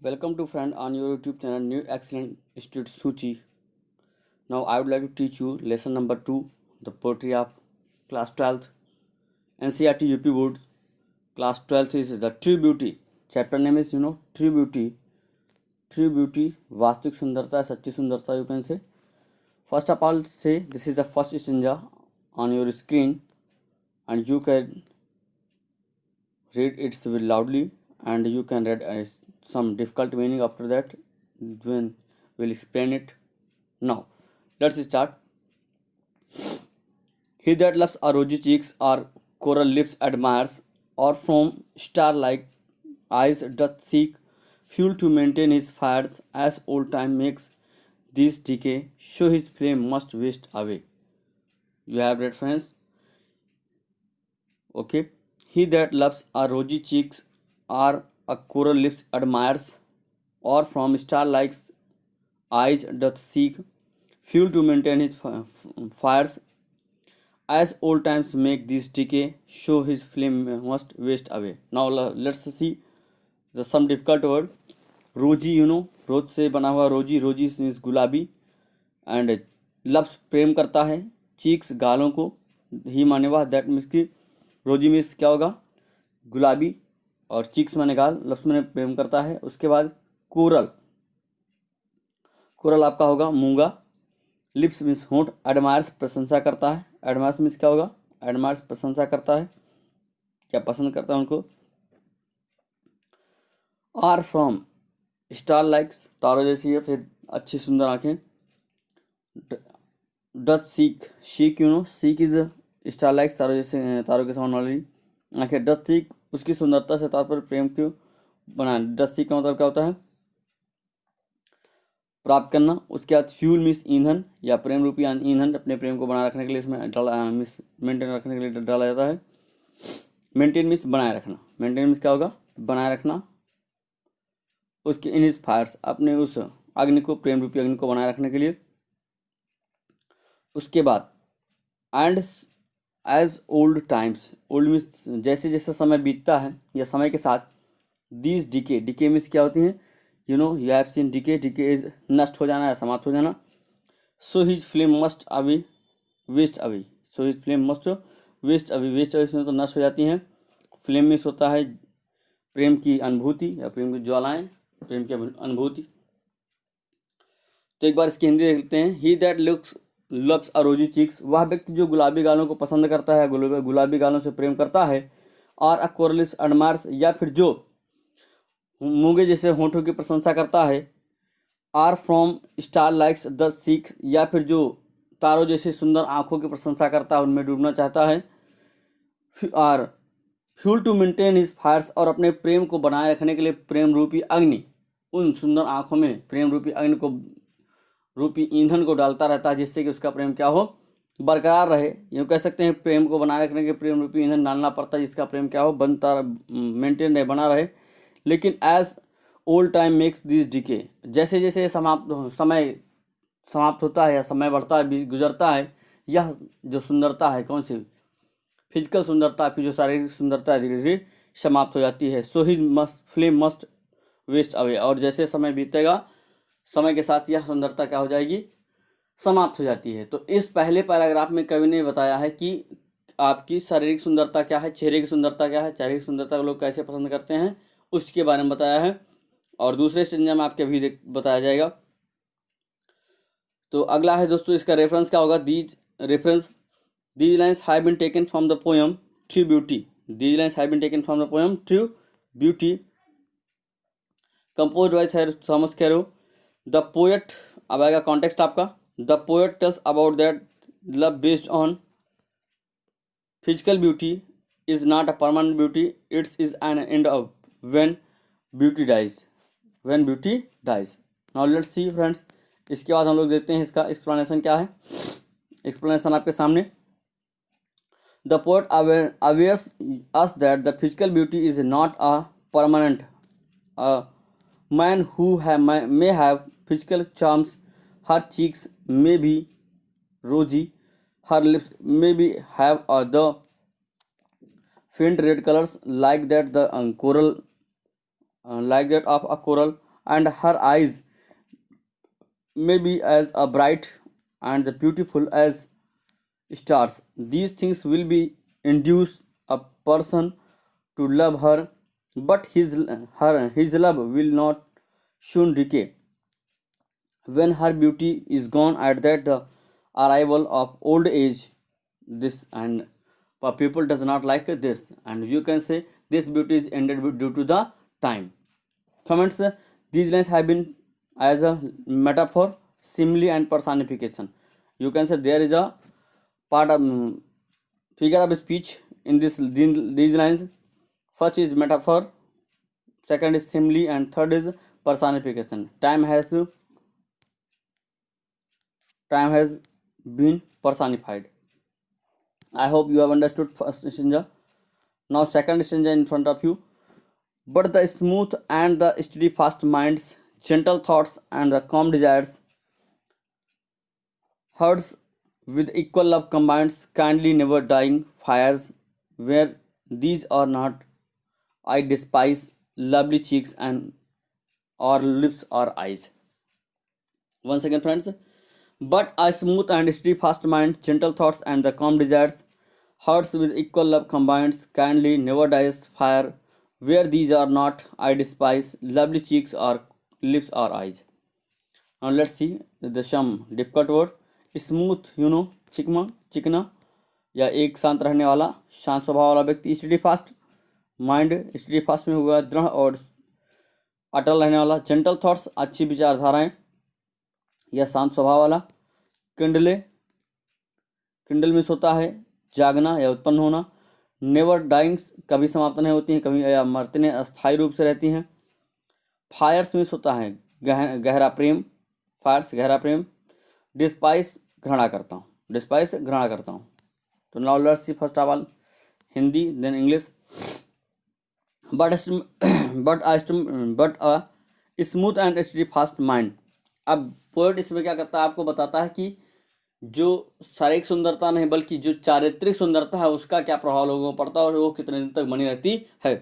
Welcome to friend on your YouTube channel New Excellent Institute Suchi. Now I would like to teach you lesson number 2, the poetry of class 12th. NCERT UP Board class 12th is the True Beauty. Chapter name is True Beauty. True Beauty, वास्तविक सुंदरता, सच्ची सुंदरता you can say. First of all say this is the first stanza on your screen and you can read it very loudly and you can read some difficult meaning after that when we'll explain it. Now let's start. He that loves our rosy cheeks or coral lips admires, or from star-like eyes doth seek fuel to maintain his fires, as old time makes these decay, show his flame must waste away. You have read, friends? Okay. He that loves our rosy cheeks or a coral lips admires, or from star-like eyes doth seek fuel to maintain his fires, as old times make this decay, show his flame must waste away. Now let's see some difficult word. Roji, रोज से बना हुआ रोजी. रोजी means गुलाबी. And loves प्रेम करता है. Cheeks गालों को. ही माने हुआ दैट मीन्स की रोजी मीन्स क्या होगा, गुलाबी, और चीक्स माने गाल. लव्स माने प्रेम करता है. उसके बाद कोरल. कोरल आपका होगा मूंगा. लिप्स मीन्स होंठ. एडमायर्स प्रशंसा करता है. एडमायर्स मीन्स क्या होगा, एडमायर्स प्रशंसा करता है, क्या पसंद करता है उनको. आर फ्रॉम स्टार लाइक्स, तारों जैसी है, फिर अच्छी सुंदर आंखें. Doth seek, chic seek is star likes, तारों जैसे, तारों के समान वाली आंखें. डथ सीक, उसकी सुंदरता से तात्पर्य प्रेम क्यों बना. डथ सीक का मतलब क्या होता है, प्राप्त करना. उसके बाद फ्यूल मीन्स ईंधन या प्रेम रूपी ईंधन अपने प्रेम को बनाए रखने के लिए इसमें डाला, मीन्स मेंटेन रखने के लिए डाला जाता है. मेंटेन मीन्स बनाए रखना. मेंटेन मीन्स क्या होगा, बनाए रखना. उसके इन हिज फायर्स, अपने उस अग्नि को, प्रेम रूपी अग्नि को बनाए रखने के लिए. उसके बाद and as old times. Old means जैसे जैसे समय बीतता है या समय के साथ. दीज डिके, डिके मीन्स क्या होती हैं, you have seen decay. Decay is नष्ट हो जाना या समाप्त हो जाना. So his flame must away waste away. So his flame must waste away. Waste away तो नष्ट हो जाती हैं. फ्लेम मीन्स होता है प्रेम की अनुभूति या प्रेम की ज्वालाएं, प्रेम की अनुभूति. तो एक बार इसकी हिंदी देख लेते हैं. ही दैट लुक्स लव्स अ रोजी चीक्स, वह व्यक्ति जो गुलाबी गालों को पसंद करता है, गुलाबी गालों से प्रेम करता है. और अ कोरलिस एडमायर्स, या फिर जो मूंगे जैसे होंठों की प्रशंसा करता है. Or from star likes the seeks, या फिर जो तारों जैसे सुंदर आंखों की प्रशंसा करता है, उनमें डूबना चाहता है. Or fuel to maintain his fires, और अपने प्रेम को बनाए रखने के लिए प्रेम रूपी अग्नि, उन सुंदर आंखों में प्रेम रूपी अग्नि को, रूपी ईंधन को डालता रहता है, जिससे कि उसका प्रेम क्या हो, बरकरार रहे. यूँ कह सकते हैं प्रेम को बनाए रखने के प्रेम रूपी ईंधन डालना पड़ता है, जिसका प्रेम क्या हो, बनता, मेंटेन रहे, बना रहे. लेकिन as old time makes this decay, जैसे जैसे समय समाप्त होता है या समय बढ़ता है, गुजरता है, यह जो सुंदरता है, कौन सी फिजिकल सुंदरता, आपकी जो शारीरिक सुंदरता है, धीरे धीरे समाप्त हो जाती है. So he must flame must waste away, और जैसे समय बीतेगा, समय के साथ यह सुंदरता क्या हो जाएगी, समाप्त हो जाती है. तो इस पहले पैराग्राफ में कवि ने बताया है कि आपकी शारीरिक सुंदरता क्या है, चेहरे की सुंदरता क्या है, शारीरिक सुंदरता को लोग कैसे पसंद करते हैं, उसके बारे में बताया है. और दूसरे स्टेंजा में आपके अभी बताया जाएगा. तो अगला है दोस्तों, इसका रेफरेंस क्या होगा. These reference, these lines have been taken from the poem True Beauty. These lines have been taken from the poem True Beauty, composed by Sir Thomas Carroll. The poet, अब आएगा कॉन्टेक्स्ट आपका. The poet tells about that love based on physical beauty is not a permanent beauty. It is an end of when beauty dies. When beauty dies. Now let's see friends. इसके बाद हम लोग देखते हैं इसका explanation क्या है. Explanation आपके सामने. The poet awares us that the physical beauty is not a permanent. A man who may have physical charms, her cheeks may be rosy, her lips may be have the faint red colors like that the coral, like that of a coral, and her eyes may be as a bright and the beautiful as stars. These things will be induce a person to love her, but his love will not soon decay. When her beauty is gone at that the arrival of old age, this and people does not like this, and you can say this beauty is ended due to the time. Comments, these lines have been as a metaphor, simile, and personification. You can say there is a part of figure of speech in these lines. First is metaphor, second is simile, and third is personification. Time has been personified. I hope you have understood first stanza. Now second stanza in front of you. But the smooth and the steady fast minds, gentle thoughts and the calm desires, hearts with equal love combines, kindly never dying fires, where these are not, I despise lovely cheeks and or lips or eyes. Once again, friends. But a smooth and steadfast mind, gentle thoughts, and the calm desires, hearts with equal love combines, kindly never dies fire. Where these are not, I despise lovely cheeks or lips or eyes. Now let's see some difficult word. Smooth चिकना या एक शांत रहने वाला, शांत स्वभाव वाला व्यक्ति. Study fast mind, study fast में होगा दृढ़ और अटल रहने वाला. जेंटल थॉट्स अच्छी विचारधाराएं या शांत स्वभाव वाला. किंडल में होता है जागना या उत्पन्न होना. नेवर डाइंग्स कभी समाप्त नहीं होती हैं, कभी या मरते नहीं, अस्थायी रूप से रहती हैं. फायर्स में होता है गहरा प्रेम. फायर्स गहरा प्रेम. डिस्पाइस घृणा करता हूँ. डिस्पाइस घृणा करता हूँ. तो now let's see first of all Hindi then English. But a smooth and study fast mind. अब पोएट इसमें क्या करता है, आपको बताता है कि जो शारीरिक सुंदरता नहीं बल्कि जो चारित्रिक सुंदरता है उसका क्या प्रभाव लोगों को पड़ता है और वो कितने दिन तक बनी रहती है.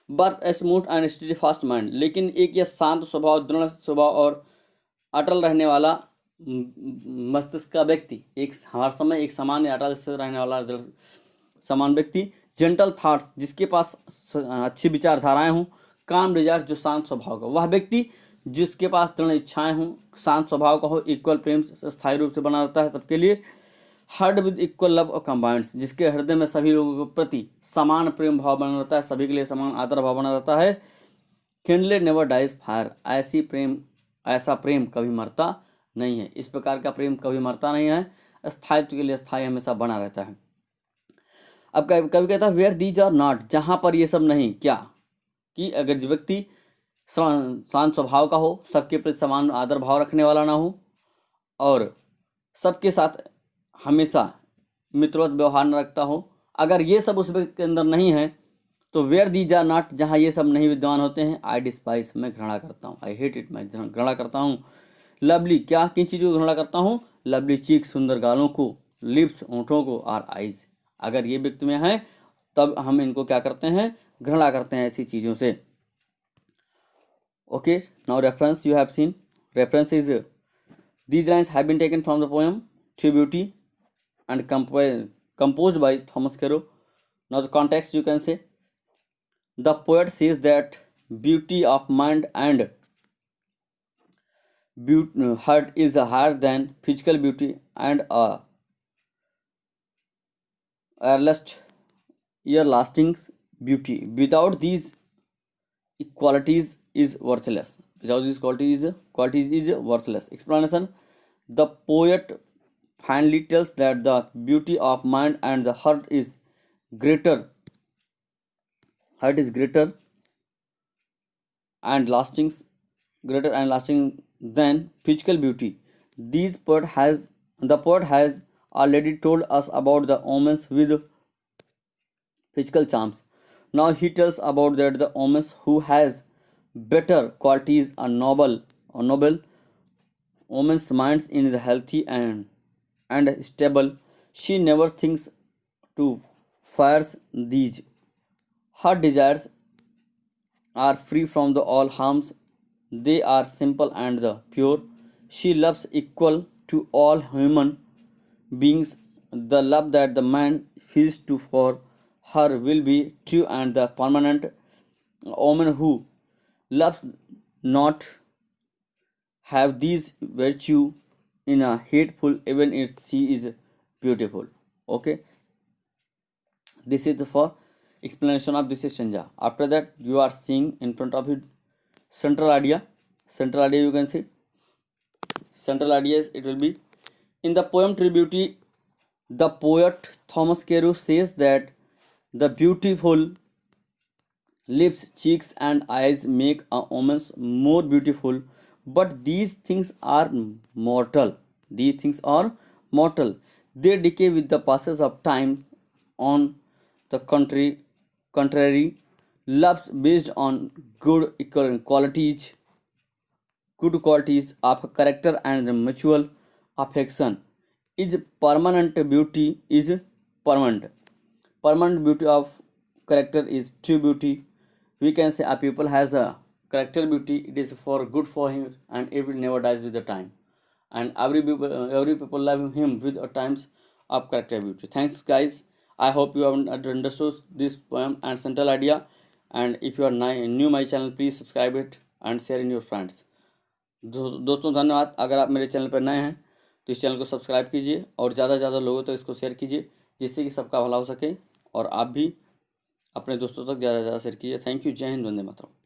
But a smooth and study fast mind, लेकिन एक यह शांत स्वभाव, दृढ़ स्वभाव और अटल रहने वाला मस्तिष्क का व्यक्ति, एक हमारे समय एक सामान्य अटल से रहने वाला समान व्यक्ति. जेंटल थॉट्स, जिसके पास अच्छी विचारधाराएं हों. काम डिजायर, जो शांत स्वभाव का, वह व्यक्ति जिसके पास दृढ़ इच्छाएं हों, शांत स्वभाव का हो, इक्वल प्रेम स्थायी रूप से बना रहता है सबके लिए. हार्ट विद इक्वल लव और कंबाइंड्स, जिसके हृदय में सभी लोगों के प्रति समान प्रेम भाव बना रहता है, सभी के लिए समान आदर भाव बना रहता है. किंडले नेवर डाइज फायर, ऐसा प्रेम कभी मरता नहीं है. इस प्रकार का प्रेम कभी मरता नहीं है, स्थायित्व के लिए स्थायी हमेशा बना रहता है. अब कभी कहता है वेयर दीज आर नॉट, जहाँ पर ये सब नहीं, क्या कि अगर जो व्यक्ति शांत स्वभाव का हो, सबके प्रति समान आदर भाव रखने वाला ना हो और सबके साथ हमेशा मित्रवत व्यवहार न रखता हो, अगर ये सब उस व्यक्ति के अंदर नहीं है तो वेयर दीज आर नॉट, जहाँ ये सब नहीं विद्वान होते हैं, आई डिस्पाइस, मैं घृणा करता हूँ. आई हेट इट, मैं घृणा करता हूँ. लवली, क्या किन चीज़ों को घृणा करता हूँ? लवली चीक, सुंदर गालों को. लिप्स, होंठों को. और आइज, अगर ये व्यक्ति में है तब हम इनको क्या करते हैं? घृणा करते हैं ऐसी चीज़ों से. Okay, now reference you have seen. Reference is these lines have been taken from the poem true beauty and composed by Thomas Carroll. Now the context, you can say, the poet says that beauty of mind and heart is higher than physical beauty and everlasting beauty. Without these qualities is worthless. Without these qualities is worthless. Explanation: the poet finally tells that the beauty of mind and the heart is greater and lasting than physical beauty. The poet has already told us about the omens with physical charms. Now he tells about that the omens who has better qualities are noble. Woman's mind is healthy and stable. She never thinks to fires these. Her desires are free from the all harms. They are simple and the pure. She loves equal to all human beings. The love that the man feels to for her will be true and the permanent. A woman who loves not have these virtue in a hateful even if she is beautiful. Okay, this is the for explanation of this is Shanja. After that you are seeing in front of you central idea. Central idea, you can see central ideas. It will be in the poem Tribute. The poet Thomas Carew says that the beautiful lips, cheeks, and eyes make a woman more beautiful, but these things are mortal. These things are mortal. They decay with the passage of time. On the contrary, loves based on good qualities of character and mutual affection is permanent. Beauty is permanent. Permanent beauty of character is true beauty. We can say a people has a character beauty. It is for good for him, and it will never dies with the time. And every people love him with a times of character beauty. Thanks, guys. I hope you have understood this poem and central idea. And if you are new my channel, please subscribe it and share in your friends. दोस्तों धन्यवाद। अगर आप मेरे channel पर नए हैं तो इस चैनल को सब्सक्राइब कीजिए और ज़्यादा से ज़्यादा लोगों तक इसको शेयर कीजिए, जिससे कि सबका भला हो सके और आप भी अपने दोस्तों तक ज़्यादा से ज़्यादा शेयर कीजिए। Thank you. जय हिंद, वंदे मातरम।